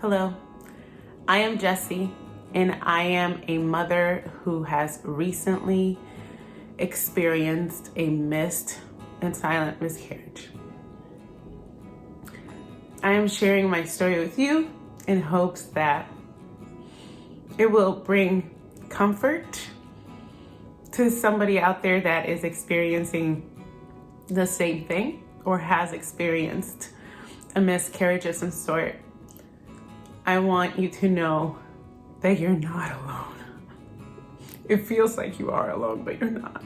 Hello, I am Yessi, and I am a mother who has recently experienced a missed and silent miscarriage. I am sharing my story with you in hopes that it will bring comfort to somebody out there that is experiencing the same thing or has experienced a miscarriage of some sort. I want you to know that you're not alone. It feels like you are alone, but you're not.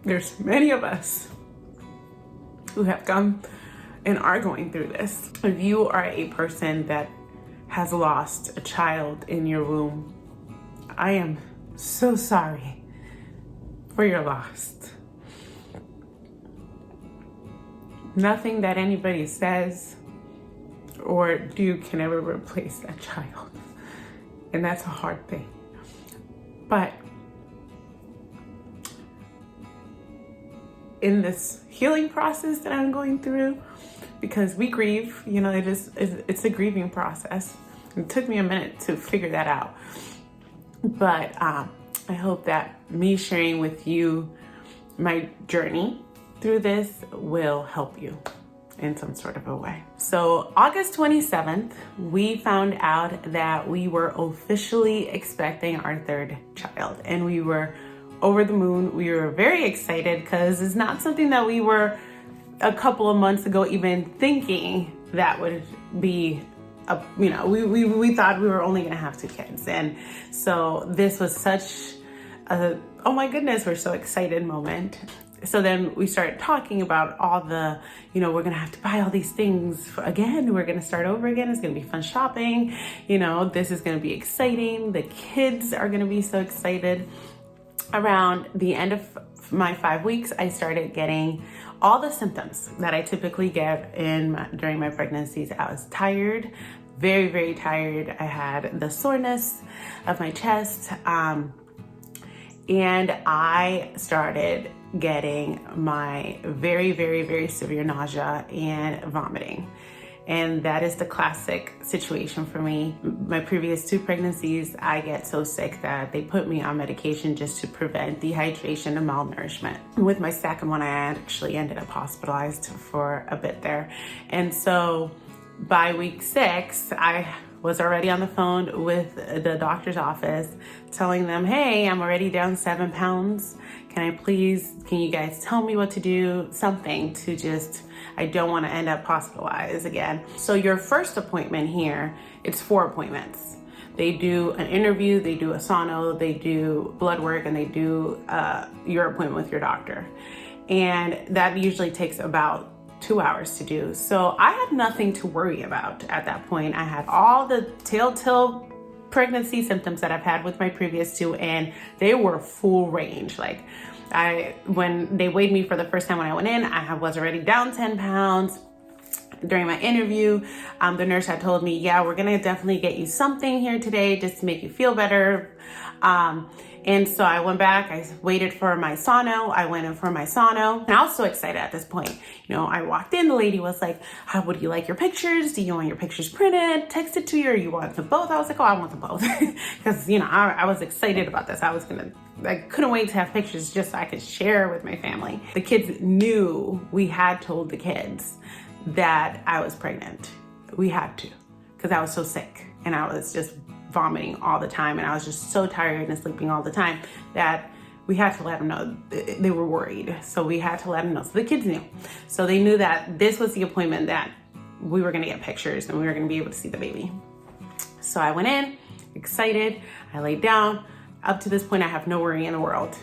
There's many of us who have gone and are going through this. If you are a person that has lost a child in your womb, I am so sorry for your loss. Nothing that anybody says or do can ever replace that child. And that's a hard thing. But in this healing process that I'm going through, because we grieve, it's a grieving process. It took me a minute to figure that out. But I hope that me sharing with you my journey through this will help you in some sort of a way. So August 27th, we found out that we were officially expecting our third child, and we were over the moon. We were very excited because it's not something that we were a couple of months ago even thinking that would be we thought we were only going to have 2 kids. And so this was such a, oh my goodness, we're so excited moment. So then we started talking about all the, we're going to have to buy all these things again. We're going to start over again. It's going to be fun shopping. This is going to be exciting. The kids are going to be so excited. Around the end of my 5 weeks, I started getting all the symptoms that I typically get during my pregnancies. I was tired, very, very tired. I had the soreness of my chest, and I started getting my very, very, very severe nausea and vomiting. And that is the classic situation for me. My previous 2 pregnancies, I get so sick that they put me on medication just to prevent dehydration and malnourishment. With my second one, I actually ended up hospitalized for a bit there. And so by week 6, I was already on the phone with the doctor's office telling them, hey, I'm already down 7 pounds. Can you guys tell me what to do? Something to I don't want to end up hospitalized again. So your first appointment here, it's 4 appointments. They do an interview, they do a sono, they do blood work, and they do your appointment with your doctor. And that usually takes about 2 hours to do. So I had nothing to worry about at that point. I had all the telltale pregnancy symptoms that I've had with my previous 2, and they were full range. When they weighed me for the first time when I went in, I was already down 10 pounds. During my interview, the nurse had told me, yeah, we're gonna definitely get you something here today just to make you feel better. And so I went back, I waited for my sono, I went in for my sono, and I was so excited at this point. I walked in, the lady was like, how would you like your pictures? Do you want your pictures printed, texted to you, or you want them both? I was like, oh, I want them both. Because, I was excited about this. I couldn't wait to have pictures just so I could share with my family. The kids knew, we had told the kids that I was pregnant. We had to, because I was so sick and I was just vomiting all the time, and I was just so tired and sleeping all the time that we had to let them know. They were worried, so we had to let them know. So the kids knew. So they knew that this was the appointment that we were gonna get pictures and we were gonna be able to see the baby. So I went in, excited, I laid down. Up to this point, I have no worry in the world.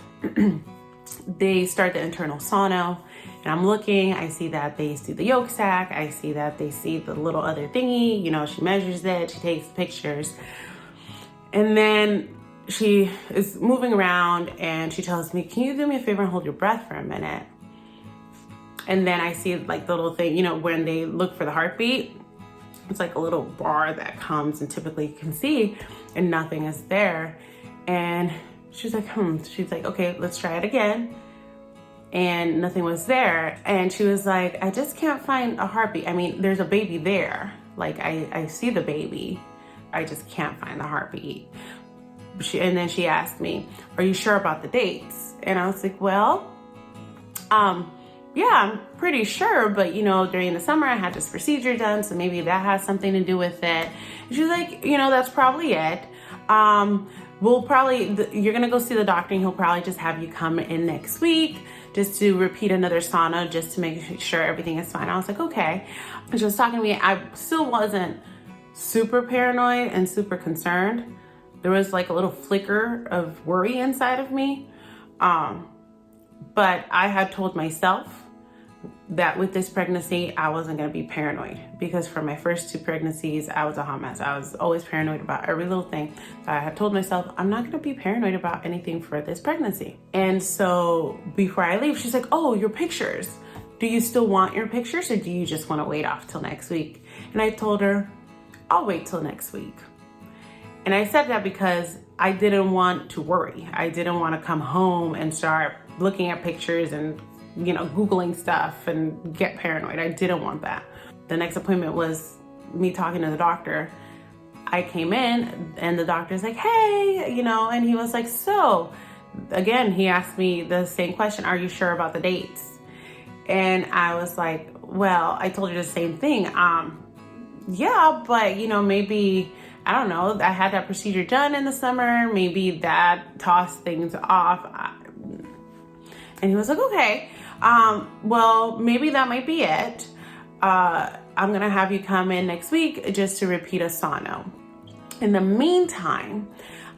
They start the internal sono, and I'm looking, I see that they see the yolk sac, I see that they see the little other thingy, she measures it, she takes pictures. And then she is moving around and she tells me, can you do me a favor and hold your breath for a minute? And then I see the little thing, when they look for the heartbeat, it's like a little bar that comes and typically you can see, and nothing is there. And she's like, she's like, okay, let's try it again. And nothing was there. And she was like, I just can't find a heartbeat. I mean, there's a baby there. I see the baby. I just can't find the heartbeat. And then she asked me, are you sure about the dates? And I was like, well, yeah, I'm pretty sure, but during the summer I had this procedure done, so maybe that has something to do with it. And she's like, that's probably it. You're gonna go see the doctor and he'll probably just have you come in next week just to repeat another sauna just to make sure everything is fine. I was like, okay. And she was talking to me. I still wasn't super paranoid and super concerned. There was like a little flicker of worry inside of me. But I had told myself that with this pregnancy, I wasn't going to be paranoid, because for my first 2 pregnancies, I was a hot mess. I was always paranoid about every little thing. So I had told myself, I'm not going to be paranoid about anything for this pregnancy. And so before I leave, she's like, oh, your pictures. Do you still want your pictures, or do you just want to wait off till next week? And I told her, I'll wait till next week. And I said that because I didn't want to worry. I didn't want to come home and start looking at pictures and Googling stuff and get paranoid. I didn't want that. The next appointment was me talking to the doctor. I came in and the doctor's like, hey, and he was like, so again, he asked me the same question, are you sure about the dates? And I was like, well, I told you the same thing. Yeah, but maybe, I don't know, I had that procedure done in the summer. Maybe that tossed things off. And he was like, okay, well, maybe that might be it. I'm going to have you come in next week just to repeat a sono. In the meantime,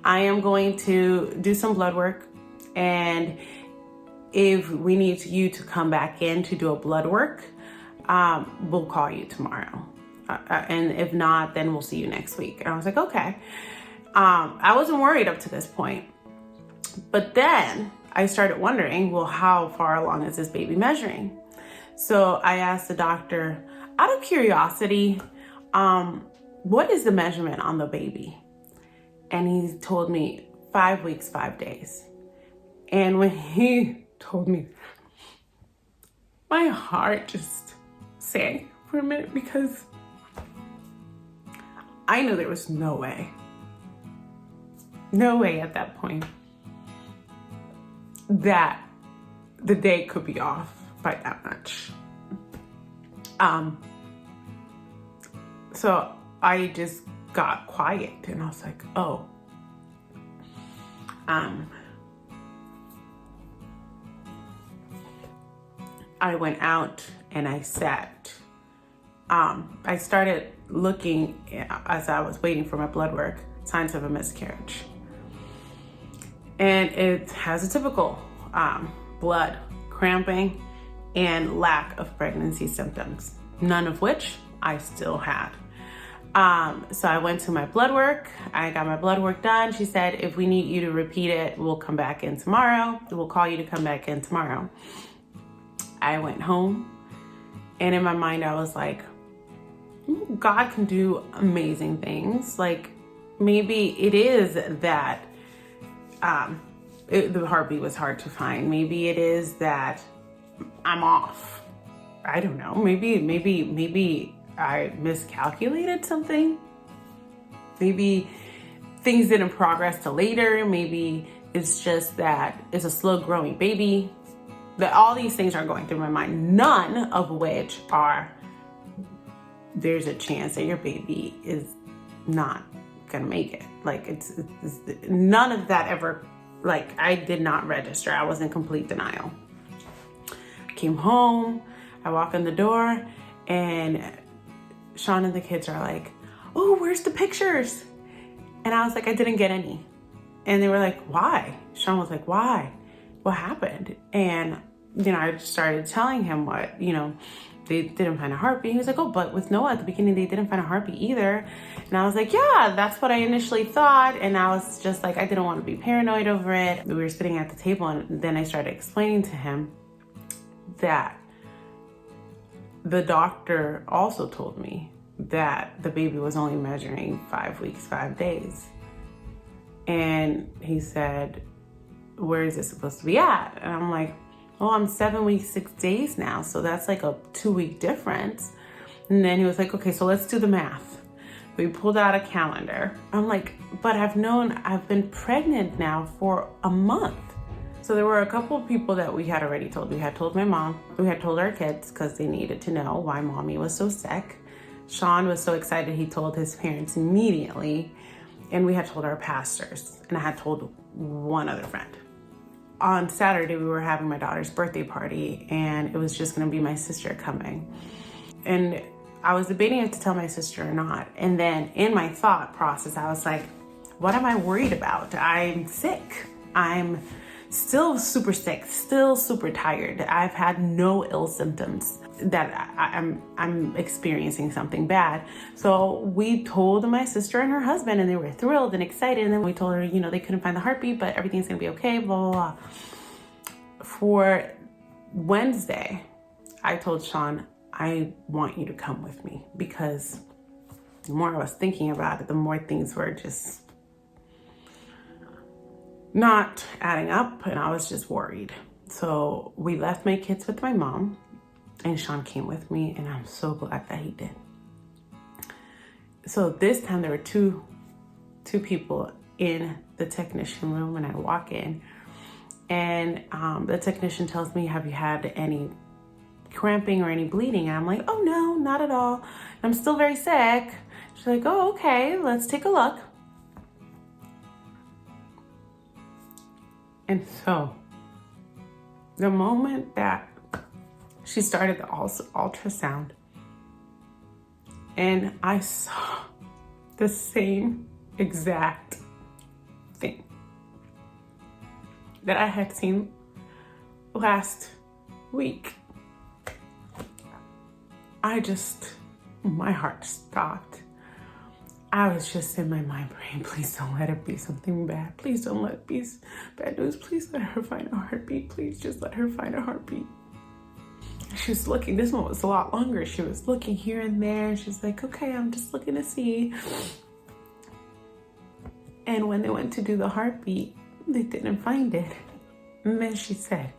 I am going to do some blood work. And if we need you to come back in to do a blood work, we'll call you tomorrow. And if not, then we'll see you next week. And I was like, okay. I wasn't worried up to this point. But then I started wondering, well, how far along is this baby measuring? So I asked the doctor, out of curiosity, what is the measurement on the baby? And he told me 5 weeks, 5 days. And when he told me, my heart just sank for a minute, because I knew there was no way at that point that the date could be off by that much. So I just got quiet and I was like, oh, I went out and I sat. I started looking, as I was waiting for my blood work, signs of a miscarriage. And it has a typical blood, cramping, and lack of pregnancy symptoms, none of which I still had. So I went to my blood work. I got my blood work done. She said, if we need you to repeat it, we'll come back in tomorrow. We'll call you to come back in tomorrow. I went home, and in my mind, I was like, God can do amazing things. Like, maybe it is that the heartbeat was hard to find. Maybe it is that I'm off. I don't know. Maybe I miscalculated something. Maybe things didn't progress till later. Maybe it's just that it's a slow growing baby. That all these things are going through my mind, none of which are, there's a chance that your baby is not gonna make it. Like it's none of that ever, like I did not register. I was in complete denial. I came home, I walk in the door, and Sean and the kids are like, oh, where's the pictures? And I was like, I didn't get any. And they were like, why? Sean was like, why? What happened? And, I just started telling him what, they didn't find a heartbeat. He was like, oh, but with Noah at the beginning, they didn't find a heartbeat either. And I was like, yeah, that's what I initially thought. And I was just like, I didn't want to be paranoid over it. We were sitting at the table, and then I started explaining to him that the doctor also told me that the baby was only measuring 5 weeks, 5 days. And he said, where is it supposed to be at? And I'm like, well, I'm 7 weeks, 6 days now. So that's like a 2-week difference. And then he was like, okay, so let's do the math. We pulled out a calendar. I'm like, but I've been pregnant now for a month. So there were a couple of people that we had already told. We had told my mom, we had told our kids because they needed to know why mommy was so sick. Sean was so excited, he told his parents immediately. And we had told our pastors, and I had told one other friend. On Saturday, we were having my daughter's birthday party, and it was just gonna be my sister coming. And I was debating if to tell my sister or not. And then in my thought process, I was like, what am I worried about? I'm sick. I'm still super sick, still super tired. I've had no ill symptoms that I'm experiencing something bad. So we told my sister and her husband, and they were thrilled and excited. And then we told her, they couldn't find the heartbeat, but everything's gonna be okay, blah, blah, blah. For Wednesday, I told Sean, I want you to come with me, because the more I was thinking about it, the more things were just not adding up, and I was just worried. So we left my kids with my mom, and Sean came with me, and I'm so glad that he did. So this time there were two people in the technician room when I walk in, and the technician tells me, have you had any cramping or any bleeding? And I'm like, oh no, not at all. I'm still very sick. She's like, oh, okay, let's take a look. And so the moment that she started the ultrasound, and I saw the same exact thing that I had seen last week, my heart stopped. I was just in my mind praying, please don't let it be something bad. Please don't let it be bad news. Please let her find a heartbeat. Please just let her find a heartbeat. She was looking, this one was a lot longer. She was looking here and there, and she's like, okay, I'm just looking to see. And when they went to do the heartbeat, they didn't find it. And then she said,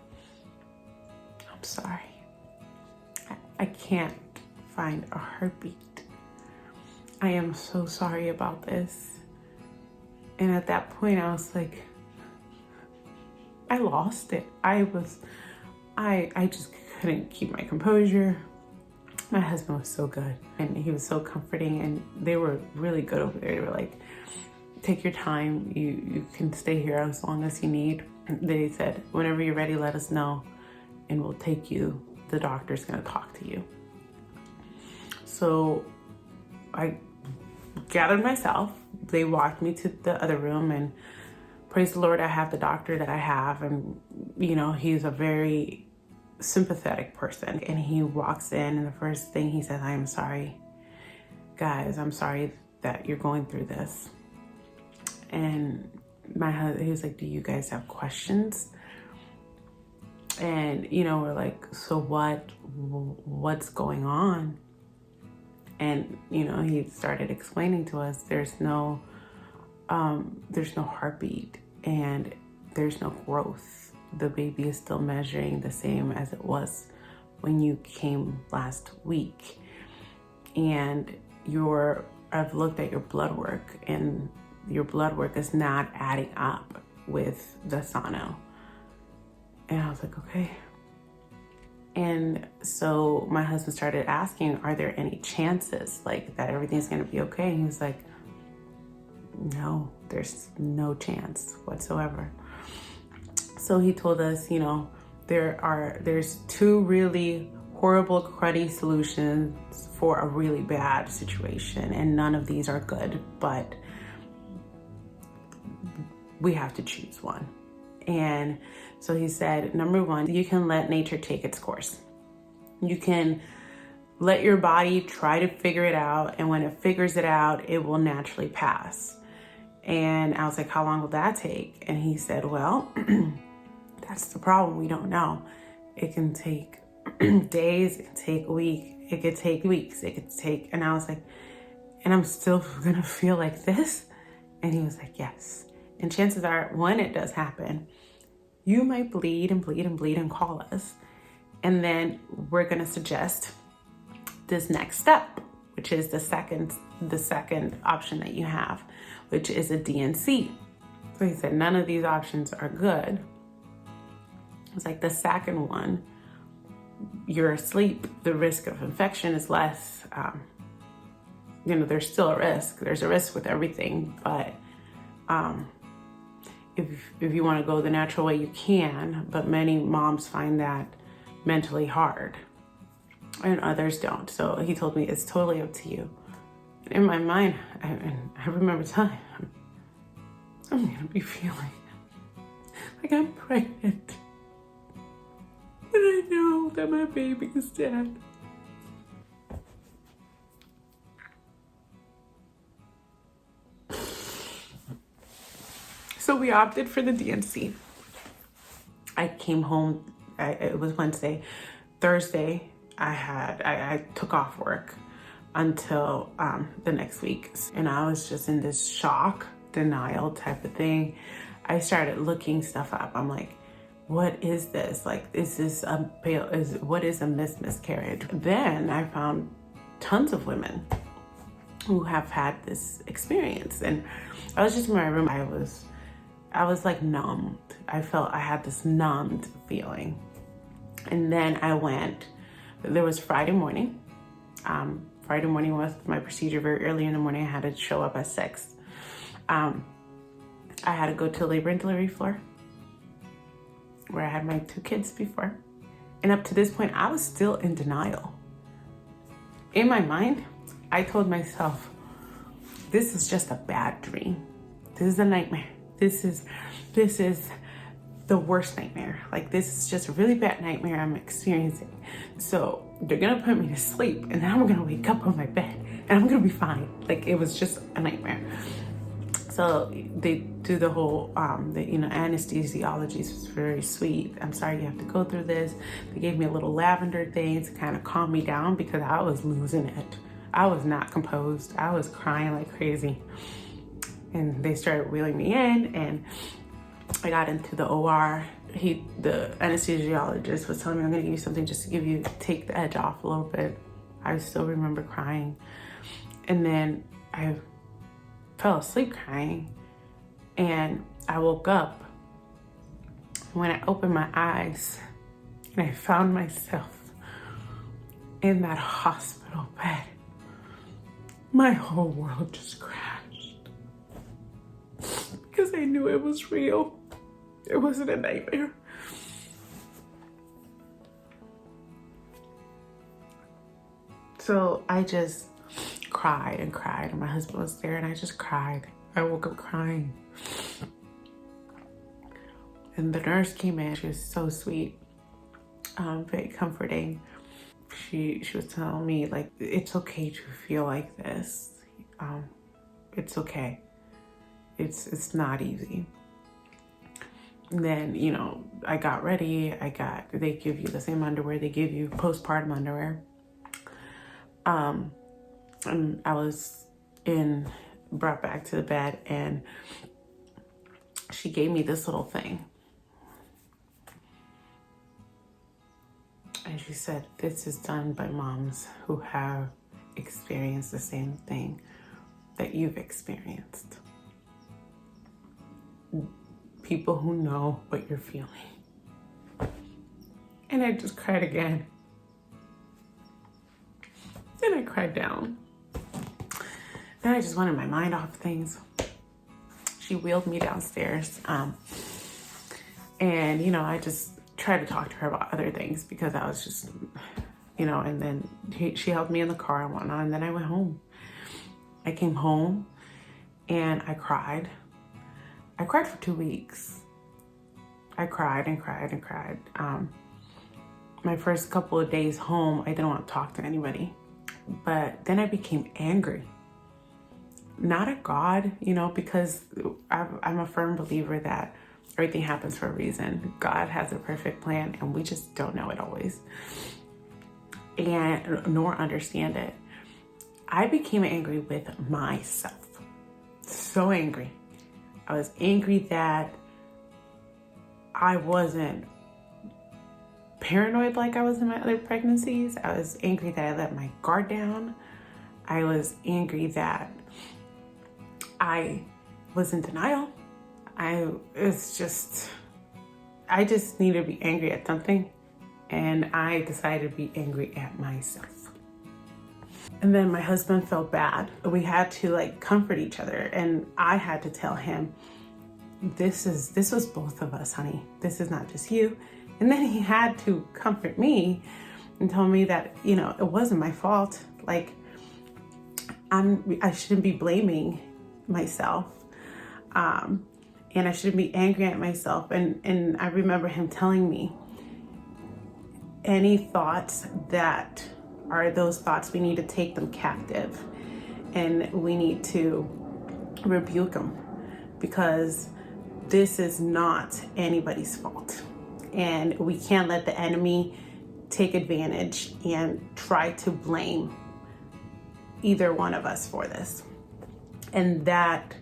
I'm sorry. I can't find a heartbeat. I am so sorry about this. And at that point, I was like, I lost it. I just couldn't keep my composure. My husband was so good, and he was so comforting, and they were really good over there. They were like, take your time. You can stay here as long as you need. And they said, whenever you're ready, let us know, and we'll take you. The doctor's gonna talk to you. So I gathered myself. They walked me to the other room, and praise the Lord, I have the doctor that I have. And, he's a very sympathetic person. And he walks in, and the first thing he says, I am sorry. Guys, I'm sorry that you're going through this. And my husband, he was like, do you guys have questions? And, we're like, so what's going on? And, he started explaining to us, there's no heartbeat, and there's no growth. The baby is still measuring the same as it was when you came last week. And I've looked at your blood work, and your blood work is not adding up with the sono. And I was like, okay. And so my husband started asking, are there any chances that everything's gonna be okay? And he was like, no, there's no chance whatsoever. So he told us, there's two really horrible, cruddy solutions for a really bad situation, and none of these are good, but we have to choose one. And so he said, number one, you can let nature take its course. You can let your body try to figure it out, and when it figures it out, it will naturally pass. And I was like, how long will that take? And he said, well, that's the problem. We don't know. It can take days, it can take a week, it could take weeks, it could take, and I was like, and I'm still gonna feel like this? And he was like, yes. And chances are, when it does happen, you might bleed and bleed and bleed and call us. And then we're gonna suggest this next step. which is the second option that you have, which is a DNC. So he said, none of these options are good. It's like the second one, you're asleep, the risk of infection is less. There's still a risk. There's a risk with everything, but if you want to go the natural way, you can, but many moms find that mentally hard and others don't. So he told me it's totally up to you. In my mind, I remember telling him, I'm going to be feeling like I'm pregnant. And I know that my baby is dead. So we opted for the DNC. I came home, it was Wednesday. Thursday, I took off work until the next week. And I was just in this shock, denial type of thing. I started looking stuff up. I'm like, what is this? Like, what is a miscarriage? Then I found tons of women who have had this experience. And I was just in my room. I was like numbed. I felt I had this numbed feeling. And then there was Friday morning. Friday morning was my procedure. Very early in the morning, I had to show up at 6. I had to go to labor and delivery floor where I had my 2 kids before. And up to this point, I was still in denial. In my mind, I told myself, this is just a bad dream. This is a nightmare. This is the worst nightmare. Like, this is just a really bad nightmare I'm experiencing. So they're gonna put me to sleep and then I'm gonna wake up on my bed and I'm gonna be fine. Like, it was just a nightmare. So they do the whole, anesthesiology is very sweet. I'm sorry you have to go through this. They gave me a little lavender thing to kind of calm me down because I was losing it. I was not composed. I was crying like crazy. And they started wheeling me in and I got into the OR. The anesthesiologist was telling me, I'm gonna give you something just to take the edge off a little bit. I still remember crying. And then I fell asleep crying and I woke up. When I opened my eyes and I found myself in that hospital bed, my whole world just crashed. Because I knew it was real. It wasn't a nightmare. So I just cried and cried, and my husband was there and I just cried. I woke up crying. And the nurse came in. She was so sweet, very comforting. She was telling me, like, it's okay to feel like this. It's okay. It's not easy. And then, I got ready. They give you the same underwear they give you, postpartum underwear. And I was brought back to the bed and she gave me this little thing. And she said, this is done by moms who have experienced the same thing that you've experienced. People who know what you're feeling. And I just cried again. Then I cried down. Then I just wanted my mind off things. She wheeled me downstairs. And I just tried to talk to her about other things because I was just, and then she held me in the car and whatnot. And then I went home. I came home and I cried. I cried for 2 weeks. I cried and cried and cried. My first couple of days home, I didn't want to talk to anybody. But then I became angry. Not at God, because I'm a firm believer that everything happens for a reason. God has a perfect plan and we just don't know it always. And nor understand it. I became angry with myself. So angry. I was angry that I wasn't paranoid like I was in my other pregnancies. I was angry that I let my guard down. I was angry that I was in denial. I just needed to be angry at something, and I decided to be angry at myself. And then my husband felt bad. We had to like comfort each other, and I had to tell him, this was both of us, honey. This is not just you. And then he had to comfort me and tell me that, you know, it wasn't my fault. Like, I shouldn't be blaming myself. And I shouldn't be angry at myself. And I remember him telling me, any thoughts that are those thoughts, we need to take them captive, and we need to rebuke them, because this is not anybody's fault. And we can't let the enemy take advantage and try to blame either one of us for this. And that,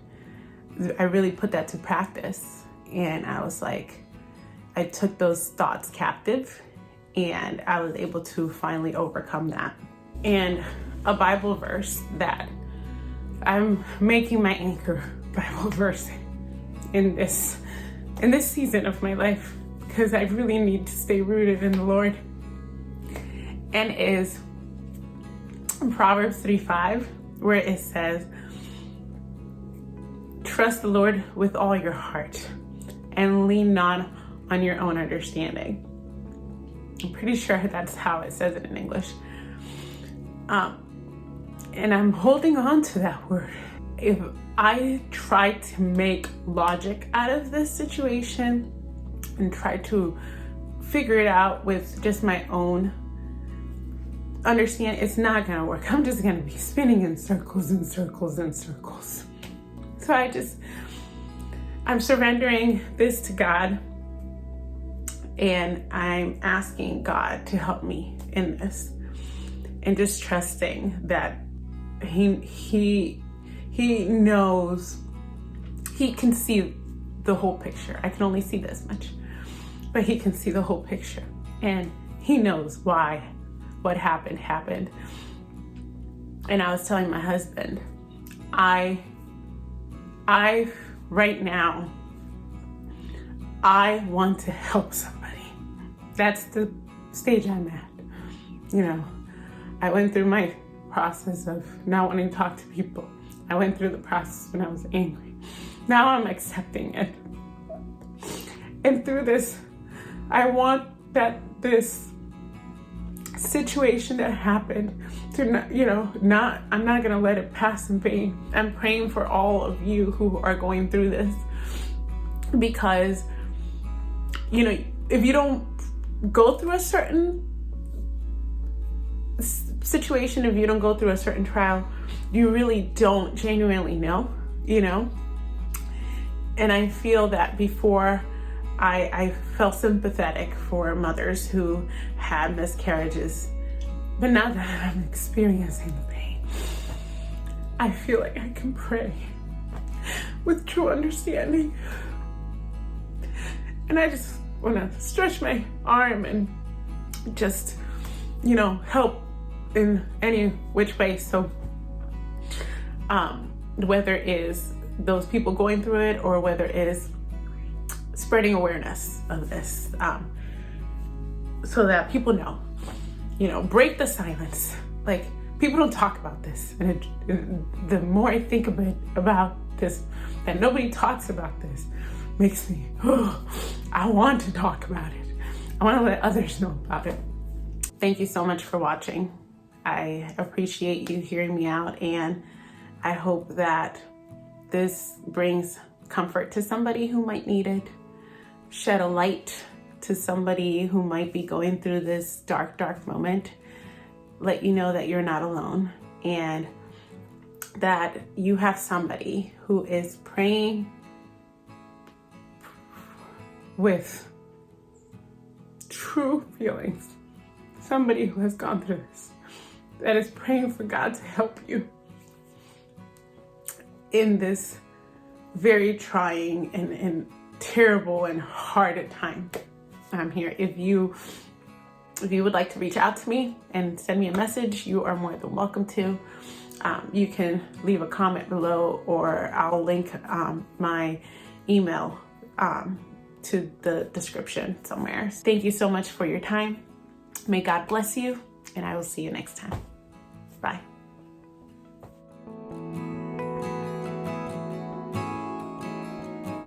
I really put that to practice. And I was like, I took those thoughts captive, and I was able to finally overcome that. And a Bible verse that I'm making my anchor Bible verse in this season of my life, because I really need to stay rooted in the Lord, and is Proverbs 3:5, where it says, trust the Lord with all your heart and lean not on your own understanding. I'm pretty sure that's how it says it in English. And I'm holding on to that word. If I try to make logic out of this situation and try to figure it out with just my own understanding, it's not gonna work. I'm just gonna be spinning in circles and circles and circles. So I'm surrendering this to God, and I'm asking God to help me in this, and just trusting that He knows, He can see the whole picture. I can only see this much, but He can see the whole picture, and He knows why what happened. And I was telling my husband, I right now, I want to help somebody. That's the stage I'm at. You know, I went through my process of not wanting to talk to people. I went through the process when I was angry. Now I'm accepting it. And through this, I want that this situation that happened to not, I'm not gonna let it pass in vain. I'm praying for all of you who are going through this, because, you know, if you don't go through a certain situation, if you don't go through a certain trial, you really don't genuinely know, you know? And I feel that before I felt sympathetic for mothers who had miscarriages, but now that I'm experiencing the pain, I feel like I can pray with true understanding. And I just want to stretch my arm and just, you know, help in any which way. So whether it is those people going through it, or whether it is spreading awareness of this, so that people know, you know, break the silence. Like, people don't talk about this, and the more I think about this, that nobody talks about this, makes me, I want to talk about it. I want to let others know about it. Thank you so much for watching. I appreciate you hearing me out, and I hope that this brings comfort to somebody who might need it, shed a light to somebody who might be going through this dark, dark moment, let you know that you're not alone, and that you have somebody who is praying with true feelings, somebody who has gone through this, that is praying for God to help you in this very trying and terrible and hard time. I'm here. If you would like to reach out to me and send me a message, you are more than welcome to. you can leave a comment below, or I'll link my email to the description somewhere. Thank you so much for your time. May God bless you, and I will see you next time. Bye.